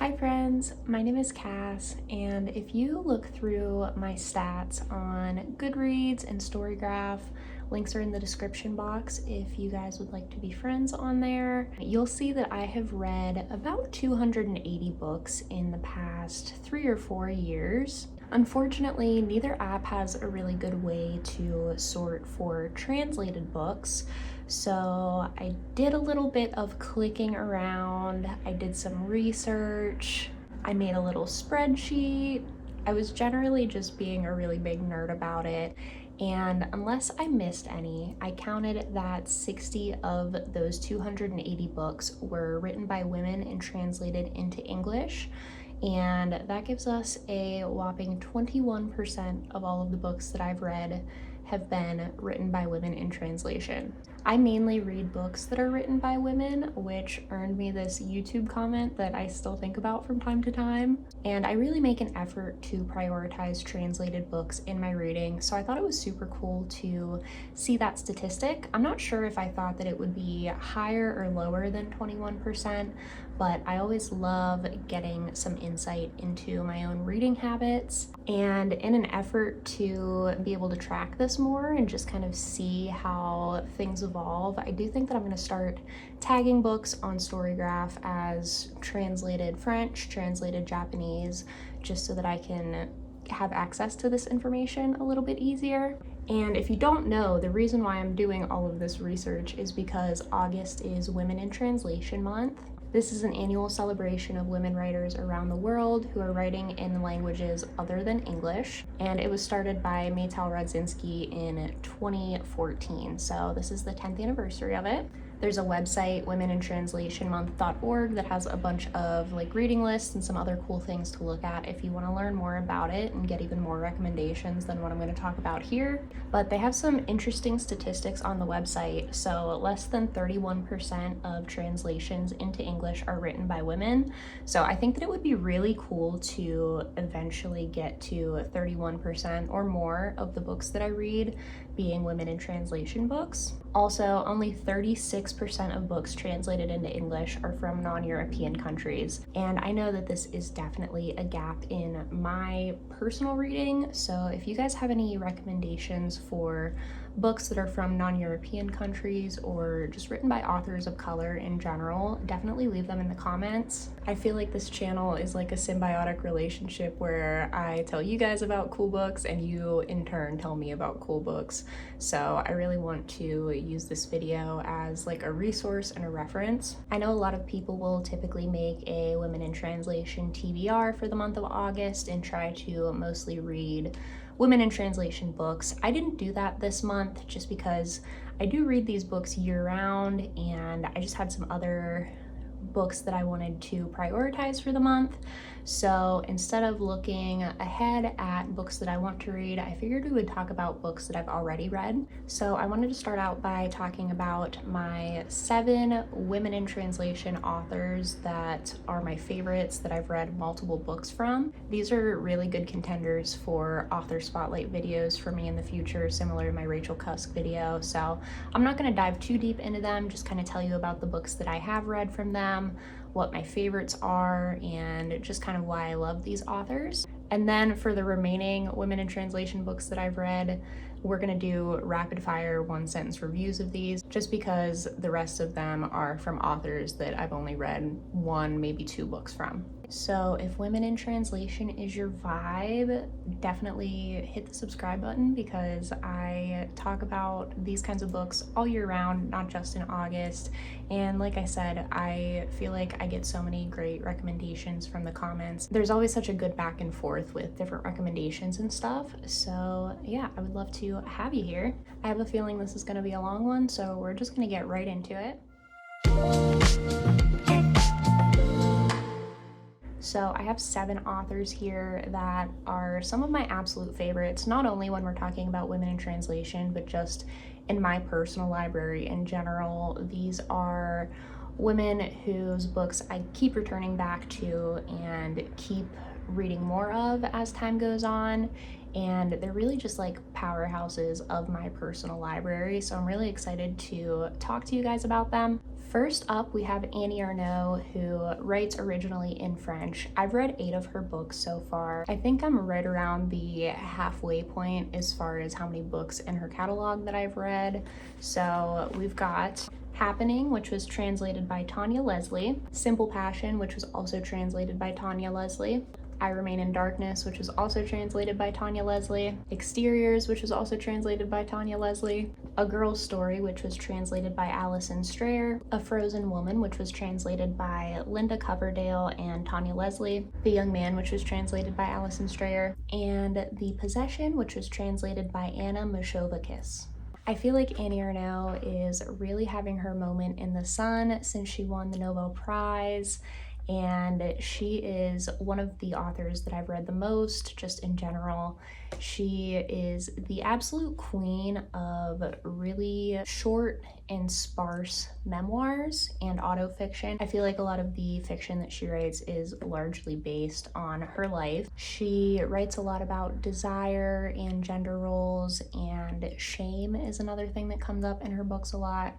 Hi friends, my name is Cass, and if you look through my stats on Goodreads and Storygraph, links are in the description box if you guys would like to be friends on there. You'll see that I have read about 280 books in the past 3 or 4 years. Unfortunately, neither app has a really good way to sort for translated books, so I did a little bit of clicking around, I did some research, I made a little spreadsheet. I was generally just being a really big nerd about it, and unless I missed any, I counted that 60 of those 280 books were written by women and translated into English. And that gives us a whopping 21% of all of the books that I've read have been written by women in translation. I mainly read books that are written by women, which earned me this YouTube comment that I still think about from time to time. And I really make an effort to prioritize translated books in my reading, so I thought it was super cool to see that statistic. I'm not sure if I thought that it would be higher or lower than 21%, but I always love getting some insight into my own reading habits. And in an effort to be able to track this more and just kind of see how things evolve, I do think that I'm going to start tagging books on Storygraph as translated French, translated Japanese, just so that I can have access to this information a little bit easier. And if you don't know, the reason why I'm doing all of this research is because August is Women in Translation Month. This is an annual celebration of women writers around the world who are writing in languages other than English, and it was started by Maytal Radzinski in 2014, so this is the 10th anniversary of it. There's a website, womenintranslationmonth.org, that has a bunch of reading lists and some other cool things to look at if you want to learn more about it and get even more recommendations than what I'm going to talk about here. But they have some interesting statistics on the website. So less than 31% of translations into English are written by women. So I think that it would be really cool to eventually get to 31% or more of the books that I read being women in translation books. Also, only 36% of books translated into English are from non-European countries. And I know that this is definitely a gap in my personal reading. So if you guys have any recommendations for books that are from non-European countries or just written by authors of color in general, definitely leave them in the comments. I feel like this channel is like a symbiotic relationship where I tell you guys about cool books and you in turn tell me about cool books. So I really want to use this video as like a resource and a reference. I know a lot of people will typically make a Women in Translation TBR for the month of August and try to mostly read women in translation books. I didn't do that this month just because I do read these books year-round, and I just had some other books that I wanted to prioritize for the month. So instead of looking ahead at books that I want to read, I figured we would talk about books that I've already read. So I wanted to start out by talking about my 7 women in translation authors that are my favorites that I've read multiple books from. These are really good contenders for author spotlight videos for me in the future, similar to my Rachel Cusk video. So I'm not going to dive too deep into them, just kind of tell you about the books that I have read from them, what my favorites are, and just kind of why I love these authors. And then for the remaining women in translation books that I've read, we're gonna do rapid fire 1-sentence reviews of these, just because the rest of them are from authors that I've only read 1, maybe 2 books from. So if women in translation is your vibe, definitely hit the subscribe button, because I talk about these kinds of books all year round, not just in August. And like I said, I feel like I get so many great recommendations from the comments. There's always such a good back and forth with different recommendations and stuff. So yeah, I would love to have you here. I have a feeling this is gonna be a long one, so we're just gonna get right into it. So I have 7 authors here that are some of my absolute favorites, not only when we're talking about women in translation, but just in my personal library in general. These are women whose books I keep returning back to and keep reading more of as time goes on. and they're really just like powerhouses of my personal library, so I'm really excited to talk to you guys about them. First up, we have Annie Ernaux, who writes originally in French. I've read 8 of her books so far. I think I'm right around the halfway point as far as how many books in her catalog that I've read. So we've got Happening, which was translated by Tanya Leslie, Simple Passion, which was also translated by Tanya Leslie, I Remain in Darkness, which was also translated by Tanya Leslie, Exteriors, which was also translated by Tanya Leslie, A Girl's Story, which was translated by Allison Strayer, A Frozen Woman, which was translated by Linda Coverdale and Tanya Leslie, The Young Man, which was translated by Allison Strayer, and The Possession, which was translated by Anna Mashovakis. I feel like Annie Ernaux is really having her moment in the sun since she won the Nobel Prize, and she is one of the authors that I've read the most just in general. She is the absolute queen of really short and sparse memoirs and autofiction. I feel like a lot of the fiction that she writes is largely based on her life. She writes a lot about desire and gender roles, and shame is another thing that comes up in her books a lot.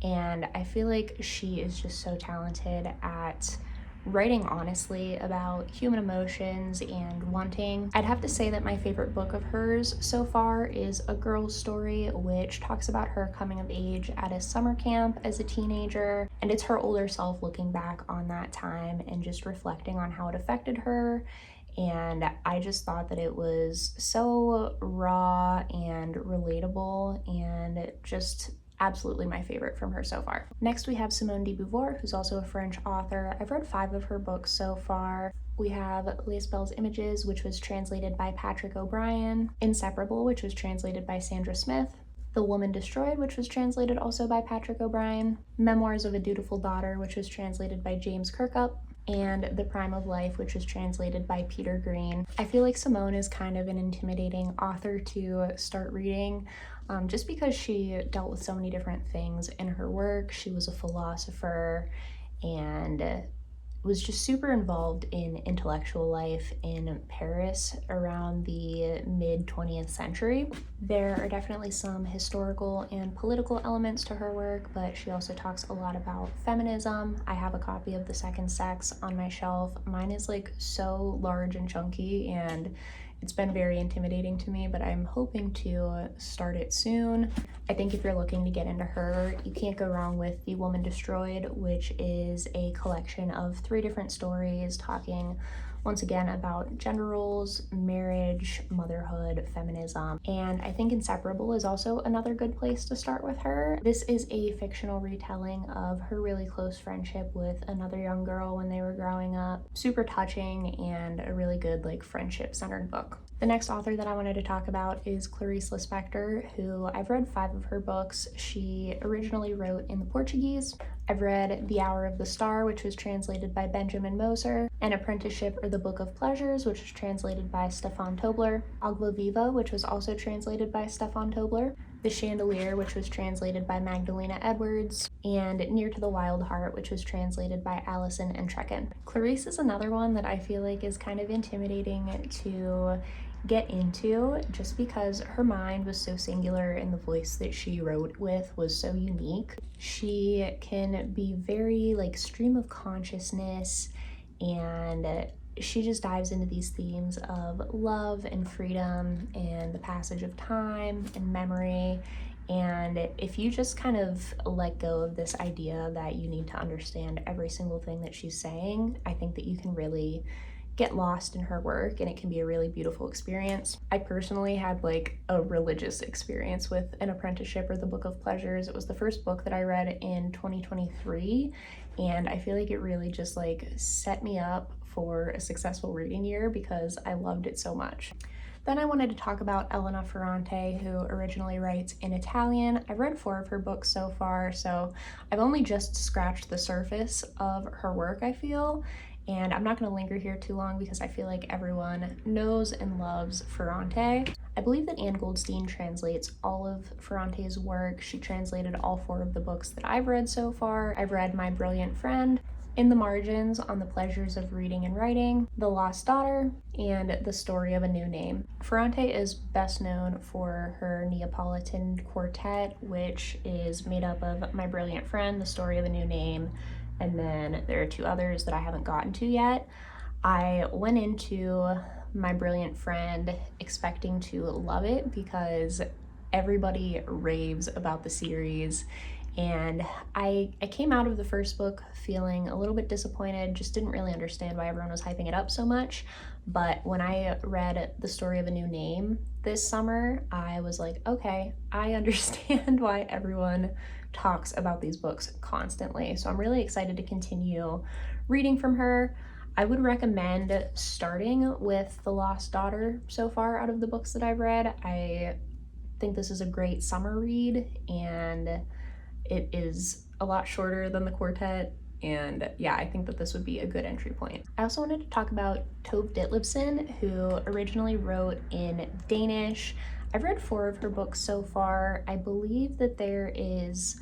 And I feel like she is just so talented at writing honestly about human emotions and wanting. I'd have to say that my favorite book of hers so far is A Girl's Story, which talks about her coming of age at a summer camp as a teenager, and it's her older self looking back on that time and just reflecting on how it affected her. And I just thought that it was so raw and relatable and just absolutely my favorite from her so far. Next, we have Simone de Beauvoir, who's also a French author. I've read 5 of her books so far. We have Les Belles Images, which was translated by Patrick O'Brien, Inseparable, which was translated by Sandra Smith, The Woman Destroyed, which was translated also by Patrick O'Brien, Memoirs of a Dutiful Daughter, which was translated by James Kirkup, and The Prime of Life, which was translated by Peter Green. I feel like Simone is kind of an intimidating author to start reading, just because she dealt with so many different things in her work. She was a philosopher and was just super involved in intellectual life in Paris around the mid-20th century. There are definitely some historical and political elements to her work, but she also talks a lot about feminism. I have a copy of The Second Sex on my shelf. Mine is like so large and chunky, and it's been very intimidating to me, but I'm hoping to start it soon. I think if you're looking to get into her, you can't go wrong with The Woman Destroyed, which is a collection of 3 different stories talking once again about gender roles, marriage, motherhood, feminism, and I think Inseparable is also another good place to start with her. This is a fictional retelling of her really close friendship with another young girl when they were growing up. Super touching and a really good like friendship-centered book. The next author that I wanted to talk about is Clarice Lispector, who I've read 5 of her books. She originally wrote in the Portuguese. I've read The Hour of the Star, which was translated by Benjamin Moser, An Apprenticeship or the Book of Pleasures, which was translated by Stefan Tobler, Agua Viva, which was also translated by Stefan Tobler, The Chandelier, which was translated by Magdalena Edwards, and Near to the Wild Heart, which was translated by Allison Entrekin. Clarice is another one that I feel like is kind of intimidating to get into just because her mind was so singular and the voice that she wrote with was so unique. She can be very like stream of consciousness, and she just dives into these themes of love and freedom and the passage of time and memory. And if you just kind of let go of this idea that you need to understand every single thing that she's saying, I think that you can really get lost in her work, and it can be a really beautiful experience. I personally had like a religious experience with An Apprenticeship or the Book of Pleasures. It was the first book that I read in 2023, and I feel like it really just like set me up for a successful reading year because I loved it so much. Then I wanted to talk about Elena Ferrante, who originally writes in Italian. I've read 4 of her books so far, so I've only just scratched the surface of her work, I feel. And I'm not going to linger here too long because I feel like everyone knows and loves Ferrante. I believe that Anne Goldstein translates all of Ferrante's work. She translated all 4 of the books that I've read so far. I've read My Brilliant Friend, In the margins, on the pleasures of reading and writing, The Lost Daughter, and The Story of a New Name. Ferrante is best known for her Neapolitan quartet, which is made up of My Brilliant Friend, The Story of a New Name, and then there are two others that I haven't gotten to yet. I went into My Brilliant Friend expecting to love it because everybody raves about the series, and I came out of the first book feeling a little bit disappointed, just didn't really understand why everyone was hyping it up so much. But when I read The Story of a New Name this summer, I was like, okay, I understand why everyone talks about these books constantly. So I'm really excited to continue reading from her. I would recommend starting with The Lost Daughter so far out of the books that I've read. I think this is a great summer read, and it is a lot shorter than the quartet, and yeah, I think that this would be a good entry point. I also wanted to talk about Tove Ditlevsen, who originally wrote in Danish. I've read 4 of her books so far. I believe that there is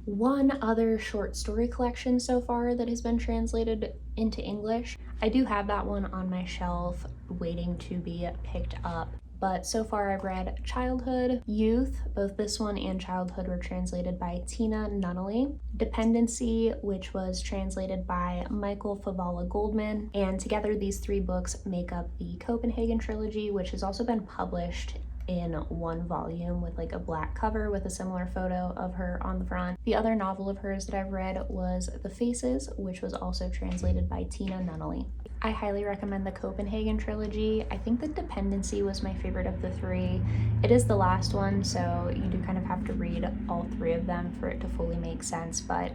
one other short story collection so far that has been translated into English. I do have that one on my shelf waiting to be picked up. But so far I've read Childhood, Youth, both this one and Childhood were translated by Tina Nunnally, Dependency, which was translated by Michael Favala Goldman, and together these 3 books make up the Copenhagen trilogy, which has also been published in one volume with like a black cover with a similar photo of her on the front. The other novel of hers that I've read was The Faces, which was also translated by Tina Nunnally. I highly recommend the Copenhagen trilogy. I think that Dependency was my favorite of the 3. It is the last one, so you do kind of have to read all 3 of them for it to fully make sense, but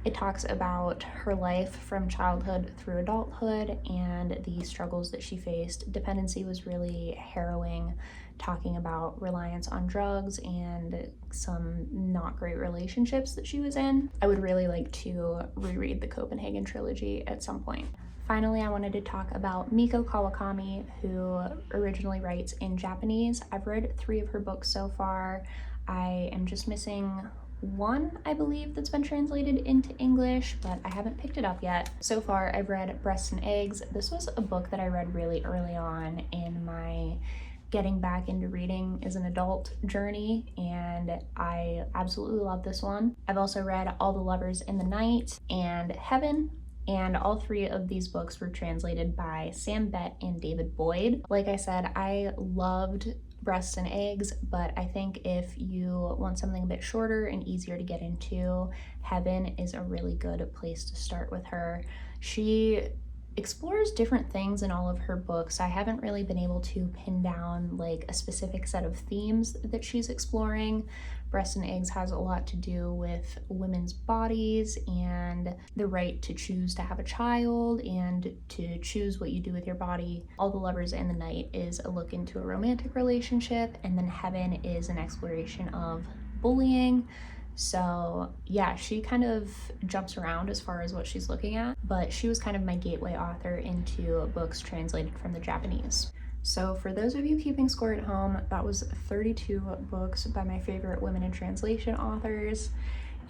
it talks about her life from childhood through adulthood and the struggles that she faced. Dependency was really harrowing, talking about reliance on drugs and some not great relationships that she was in. I would really like to reread the Copenhagen trilogy at some point. Finally, I wanted to talk about Miko Kawakami, who originally writes in Japanese. I've read 3 of her books so far. I am just missing one, I believe, that's been translated into English, but I haven't picked it up yet. So far, I've read Breasts and Eggs. This was a book that I read really early on in my getting back into reading as an adult journey, and I absolutely love this one. I've also read All the Lovers in the Night and Heaven, and all 3 of these books were translated by Sam Bett and David Boyd. Like I said, I loved Breasts and Eggs, but I think if you want something a bit shorter and easier to get into, Heaven is a really good place to start with her. She explores different things in all of her books. I haven't really been able to pin down like a specific set of themes that she's exploring. Breasts and Eggs has a lot to do with women's bodies and the right to choose to have a child and to choose what you do with your body. All the Lovers in the Night is a look into a romantic relationship, and then Heaven is an exploration of bullying. So yeah, she kind of jumps around as far as what she's looking at, but she was kind of my gateway author into books translated from the Japanese. So for those of you keeping score at home, that was 32 books by my favorite women in translation authors.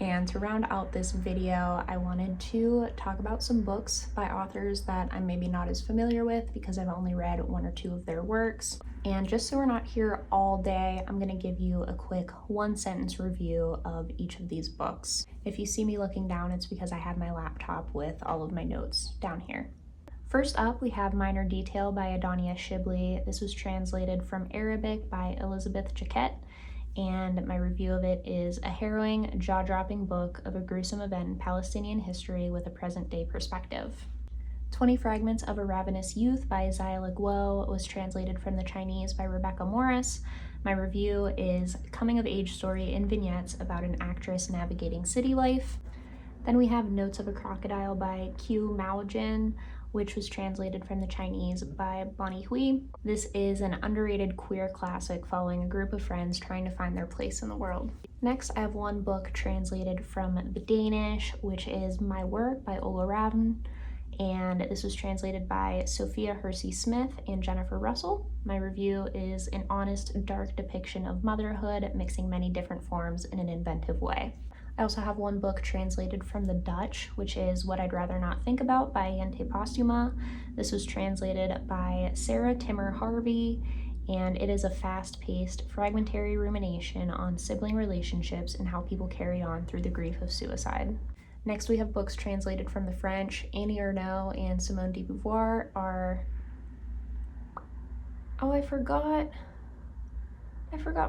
And to round out this video, I wanted to talk about some books by authors that I'm maybe not as familiar with because I've only read 1 or 2 of their works. And just so we're not here all day, I'm gonna give you a quick 1-sentence review of each of these books. If you see me looking down, it's because I have my laptop with all of my notes down here. First up, we have Minor Detail by Adania Shibli. This was translated from Arabic by Elizabeth Jaquette, and my review of it is a harrowing, jaw-dropping book of a gruesome event in Palestinian history with a present-day perspective. 20 Fragments of a Ravenous Youth by Xiala Guo was translated from the Chinese by Rebecca Morris. My review is a coming-of-age story in vignettes about an actress navigating city life. Then we have Notes of a Crocodile by Qiu Maojin, which was translated from the Chinese by Bonnie Hui. This is an underrated queer classic following a group of friends trying to find their place in the world. Next, I have one book translated from the Danish, which is My Work by Ola Ravn, and this was translated by Sophia Hersey Smith and Jennifer Russell. My review is an honest, dark depiction of motherhood, mixing many different forms in an inventive way. I also have one book translated from the Dutch, which is What I'd Rather Not Think About by Jente Postuma. This was translated by Sarah Timmer Harvey, and it is a fast-paced, fragmentary rumination on sibling relationships and how people carry on through the grief of suicide. Next, we have books translated from the French. Annie Ernaux and Simone de Beauvoir are... Oh, I forgot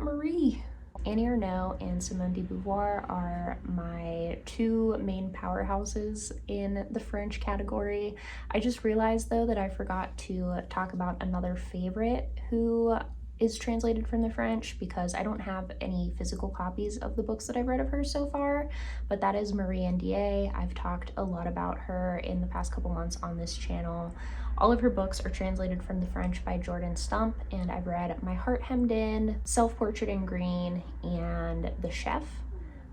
Marie. Annie Ernaux and Simone de Beauvoir are my two main powerhouses in the French category. I just realized though that I forgot to talk about another favorite who is translated from the French, because I don't have any physical copies of the books that I've read of her so far, but that is Marie Andier. I've talked a lot about her in the past couple months on this channel. All of her books are translated from the French by Jordan Stump, and I've read My Heart Hemmed In, Self-Portrait in Green, and The Chef.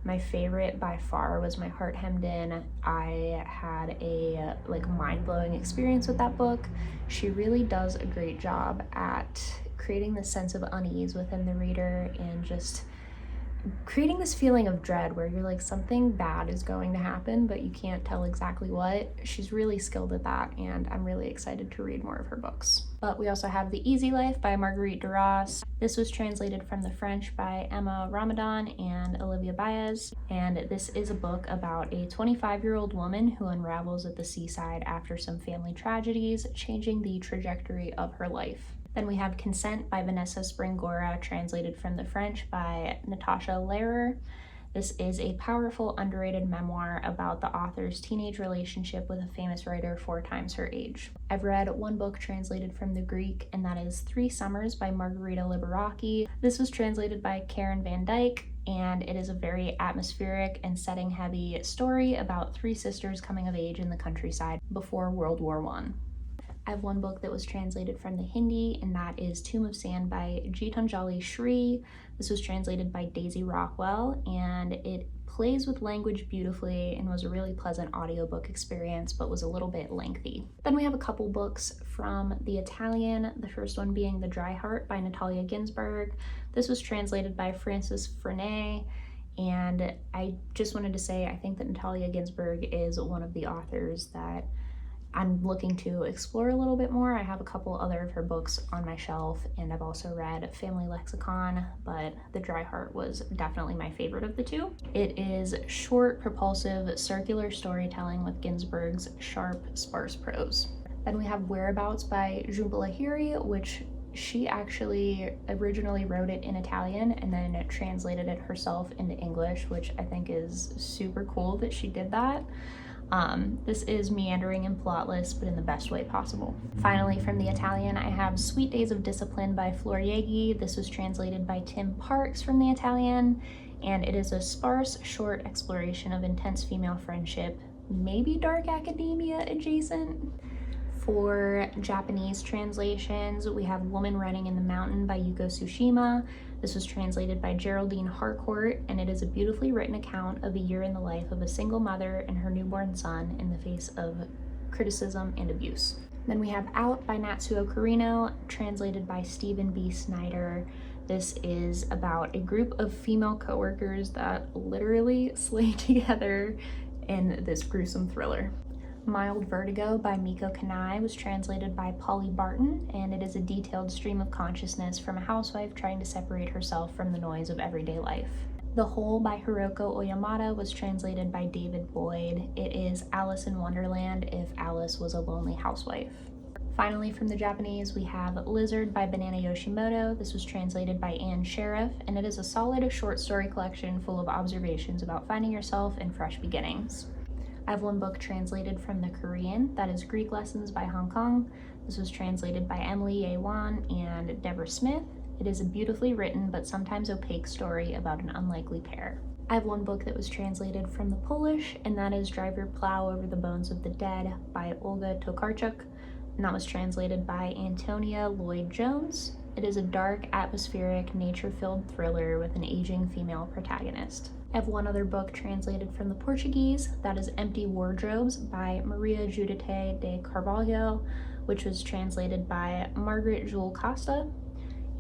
My favorite by far was My Heart Hemmed In. I had a mind-blowing experience with that book. She really does a great job at creating this sense of unease within the reader and just creating this feeling of dread where you're like, something bad is going to happen, but you can't tell exactly what. She's really skilled at that, and I'm really excited to read more of her books. But we also have The Easy Life by Marguerite Duras. This was translated from the French by Emma Ramadan and Olivia Baez, and this is a book about a 25-year-old woman who unravels at the seaside after some family tragedies, changing the trajectory of her life. Then we have Consent by Vanessa Springora, translated from the French by Natasha Lehrer. This is a powerful, underrated memoir about the author's teenage relationship with a famous writer 4 times her age. I've read one book translated from the Greek, and that is 3 Summers by Margarita Liberaki. This was translated by Karen Van Dyke, and it is a very atmospheric and setting-heavy story about 3 sisters coming of age in the countryside before World War I. I have one book that was translated from the Hindi, and that is Tomb of Sand by Gitanjali Shri. This was translated by Daisy Rockwell, and it plays with language beautifully and was a really pleasant audiobook experience, but was a little bit lengthy. Then we have a couple books from the Italian, the first one being The Dry Heart by Natalia Ginzburg. This was translated by Francis Frenet, and I just wanted to say I think that Natalia Ginzburg is one of the authors that I'm looking to explore a little bit more. I have a couple other of her books on my shelf, and I've also read Family Lexicon, but The Dry Heart was definitely my favorite of the two. It is short, propulsive, circular storytelling with Ginsberg's sharp, sparse prose. Then we have Whereabouts by Jhumpa Lahiri, which she actually originally wrote it in Italian and then translated it herself into English, which I think is super cool that she did that. This is meandering and plotless, but in the best way possible. Finally, from the Italian, I have Sweet Days of Discipline by Flor Yeghi. This was translated by Tim Parks from the Italian, and it is a sparse, short exploration of intense female friendship, maybe dark academia adjacent. For Japanese translations, we have Woman Running in the Mountain by Yuko Tsushima. This was translated by Geraldine Harcourt, and it is a beautifully written account of a year in the life of a single mother and her newborn son in the face of criticism and abuse. Then we have Out by Natsuo Carino, translated by Stephen B. Snyder. This is about a group of female coworkers that literally slay together in this gruesome thriller. Mild Vertigo by Miko Kanai was translated by Polly Barton, and it is a detailed stream of consciousness from a housewife trying to separate herself from the noise of everyday life. The Whole by Hiroko Oyamada was translated by David Boyd. It is Alice in Wonderland if Alice was a lonely housewife. Finally, from the Japanese, we have Lizard by Banana Yoshimoto. This was translated by Anne Sheriff, and it is a solid short story collection full of observations about finding yourself and fresh beginnings. I have one book translated from the Korean, that is Greek Lessons by Hong Kong. This was translated by Emily A. Wan and Deborah Smith. It is a beautifully written but sometimes opaque story about an unlikely pair. I have one book that was translated from the Polish, and that is Drive Your Plow Over the Bones of the Dead by Olga Tokarczuk, and that was translated by Antonia Lloyd-Jones. It is a dark, atmospheric, nature-filled thriller with an aging female protagonist. I have one other book translated from the Portuguese, that is Empty Wardrobes by Maria Judite de Carvalho, which was translated by Margaret Jewel Costa.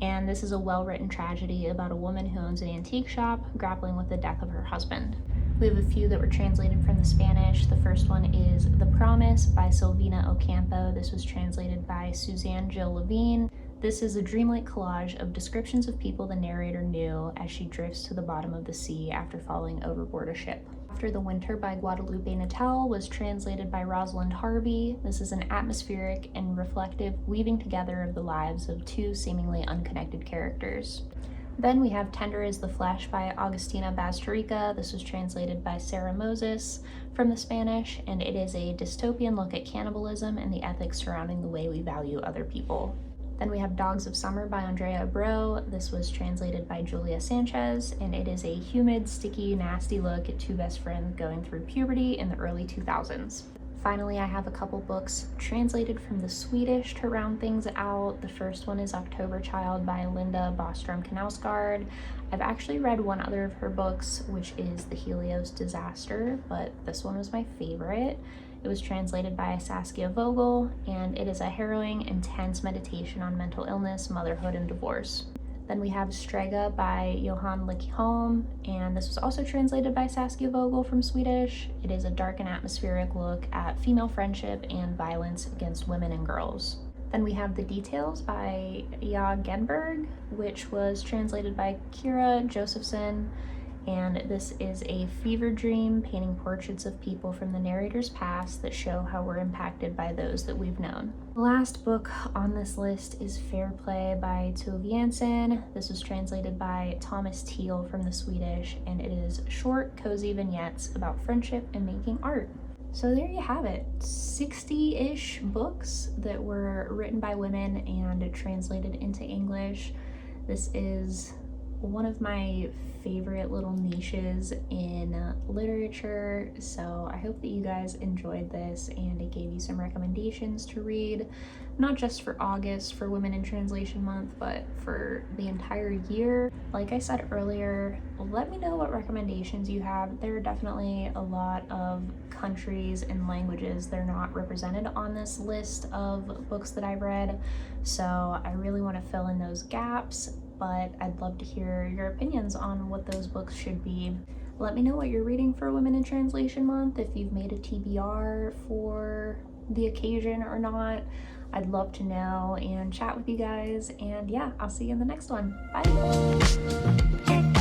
And this is a well-written tragedy about a woman who owns an antique shop grappling with the death of her husband. We have a few that were translated from the Spanish. The first one is The Promise by Silvina Ocampo. This was translated by Suzanne Jill Levine. This is a dreamlike collage of descriptions of people the narrator knew as she drifts to the bottom of the sea after falling overboard a ship. After the Winter by Guadalupe Natal was translated by Rosalind Harvey. This is an atmospheric and reflective weaving together of the lives of two seemingly unconnected characters. Then we have Tender is the Flesh by Agustina Bazterrica. This was translated by Sarah Moses from the Spanish, and it is a dystopian look at cannibalism and the ethics surrounding the way we value other people. Then we have Dogs of Summer by Andrea Abreu. This was translated by Julia Sanchez, and it is a humid, sticky, nasty look at two best friends going through puberty in the early 2000s. Finally, I have a couple books translated from the Swedish to round things out. The first one is October Child by Linda Bostrom Knausgaard. I've actually read one other of her books, which is The Helios Disaster, but this one was my favorite. It was translated by Saskia Vogel, and it is a harrowing, intense meditation on mental illness, motherhood, and divorce. Then we have Strega by Johan Lekholm, and this was also translated by Saskia Vogel from Swedish. It is a dark and atmospheric look at female friendship and violence against women and girls. Then we have The Details by Ja Genberg, which was translated by Kira Josephson, and this is a fever dream painting portraits of people from the narrator's past that show how we're impacted by those that we've known. The last book on this list is Fair Play by Tove Jansson. This was translated by Thomas Thiel from the Swedish, and it is short, cozy vignettes about friendship and making art. So there you have it, 60-ish books that were written by women and translated into English. This is one of my favorite little niches in literature, so I hope that you guys enjoyed this and it gave you some recommendations to read, not just for August for Women in Translation Month, but for the entire year. Like I said earlier, let me know what recommendations you have. There are definitely a lot of countries and languages that are not represented on this list of books that I read, so I really want to fill in those gaps, but I'd love to hear your opinions on what those books should be. Let me know what you're reading for Women in Translation Month, if you've made a TBR for the occasion or not. I'd love to know and chat with you guys, and yeah, I'll see you in the next one. Bye!